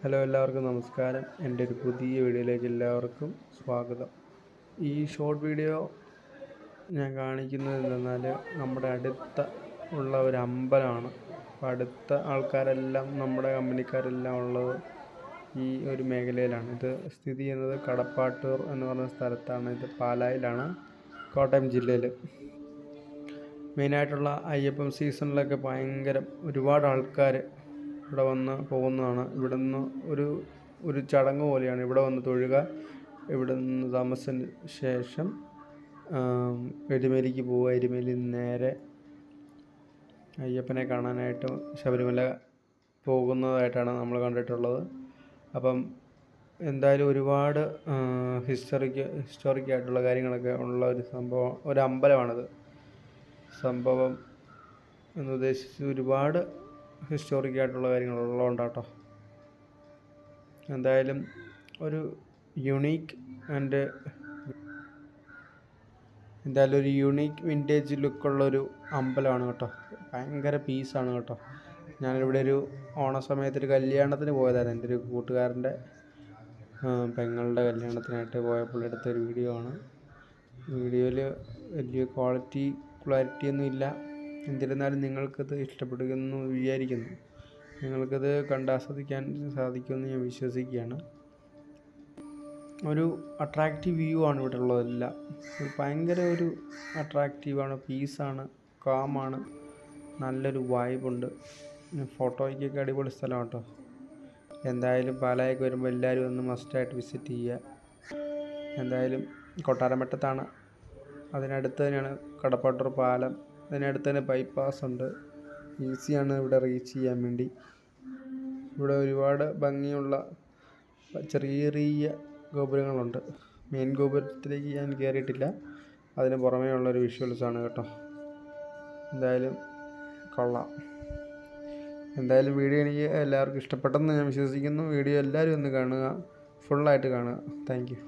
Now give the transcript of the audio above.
Hello, എല്ലാവർക്കും നമസ്കാരം. എൻ്റെ ഒരു പുതിയ വീഡിയോയിലേക്ക് എല്ലാവർക്കും സ്വാഗതം. ഈ ഷോർട്ട് വീഡിയോ ഞാൻ കാണിക്കുന്നത് എന്തെന്നാൽ നമ്മുടെ അടുത്ത ഉള്ള ഒരു അമ്പലമാണ്. അപ്പോൾ അടുത്ത ആൾക്കാരെല്ലാം നമ്മുടെ കമ്പനിക്കാരെല്ലാം ഉള്ളത് ഈ ഒരു മേഖലയിലാണ്. ഇത് സ്ഥിതി ചെയ്യുന്നത് കടപ്പാട്ടൂർ എന്ന് പറഞ്ഞ സ്ഥലത്താണ്. ഇത് പാലായിലാണ്, കോട്ടയം ജില്ലയിൽ. മെയിനായിട്ടുള്ള അയ്യപ്പൻ സീസണിലൊക്കെ ഒരുപാട് ആൾക്കാർ ഇവിടെ വന്ന് പോകുന്നതാണ്. ഇവിടെ നിന്ന് ഒരു ചടങ്ങ് പോലെയാണ് ഇവിടെ വന്ന് തൊഴുക. ഇവിടെ നിന്ന് താമസത്തിന് ശേഷം എരുമേലിക്ക് പോവുക. എരുമേലിയിൽ നേരെ അയ്യപ്പനെ കാണാനായിട്ട് ശബരിമല പോകുന്നതായിട്ടാണ് നമ്മൾ കണ്ടിട്ടുള്ളത്. അപ്പം എന്തായാലും ഒരുപാട് ഹിസ്റ്റോറിക്കായിട്ടുള്ള കാര്യങ്ങളൊക്കെ ഉള്ള ഒരു അമ്പലമാണിത്. സംഭവം എന്നുദ്ദേശിച്ച് ഒരുപാട് ഹിസ്റ്റോറിക്കായിട്ടുള്ള കാര്യങ്ങളുള്ളതുകൊണ്ടാട്ടോ. എന്തായാലും ഒരു യൂണീക്ക് വിൻറ്റേജ് ലുക്കുള്ളൊരു അമ്പലമാണ് കേട്ടോ. ഭയങ്കര പീസാണ് കേട്ടോ. ഞാനിവിടെ ഒരു ഓണസമയത്തൊരു കല്യാണത്തിന് പോയതായിരുന്നു. എൻ്റെ ഒരു കൂട്ടുകാരൻ്റെ പെങ്ങളുടെ കല്യാണത്തിനായിട്ട് പോയപ്പോൾ എടുത്തൊരു വീഡിയോ ആണ്. വീഡിയോയിൽ വലിയ ക്ലാരിറ്റി ഒന്നും ഇല്ല. എന്നിരുന്നാലും നിങ്ങൾക്കത് ഇഷ്ടപ്പെടുമെന്ന് വിചാരിക്കുന്നു. നിങ്ങൾക്കത് കണ്ടാസ്വദിക്കാൻ സാധിക്കുമെന്ന് ഞാൻ വിശ്വസിക്കുകയാണ്. ഒരു അട്രാക്റ്റീവ് വ്യൂ ആണ് ഇവിടെ ഉള്ളതെല്ലാം. ഭയങ്കര ഒരു അട്രാക്റ്റീവാണ്, പീസാണ്, കാമാണ്, നല്ലൊരു വൈബുണ്ട്. ഫോട്ടോയ്ക്കൊക്കെ അടിപൊളി സ്ഥലമാണ് കേട്ടോ. എന്തായാലും പാലായൊക്കെ വരുമ്പോൾ എല്ലാവരും ഒന്ന് മസ്റ്റായിട്ട് വിസിറ്റ് ചെയ്യുക. എന്തായാലും കൊട്ടാരമറ്റത്താണ്. അതിനടുത്ത് തന്നെയാണ് കടപ്പാട്ടൂർ പാലം. അതിനടുത്ത് തന്നെ ബൈപ്പാസ് ഉണ്ട്. ഈസിയാണ് ഇവിടെ റീച്ച് ചെയ്യാൻ വേണ്ടി. ഇവിടെ ഒരുപാട് ഭംഗിയുള്ള ചെറിയ ചെറിയ ഗോപുരങ്ങളുണ്ട്. മെയിൻ ഗോപുരത്തിലേക്ക് ഞാൻ കയറിയിട്ടില്ല. അതിന് പുറമേ ഉള്ളൊരു വിഷ്വൽസാണ് കേട്ടോ. എന്തായാലും കൊള്ളാം. എന്തായാലും വീഡിയോ എനിക്ക് എല്ലാവർക്കും ഇഷ്ടപ്പെട്ടെന്ന് ഞാൻ വിശ്വസിക്കുന്നു. വീഡിയോ എല്ലാവരും ഒന്ന് കാണുക, ഫുള്ളായിട്ട് കാണുക. Thank you.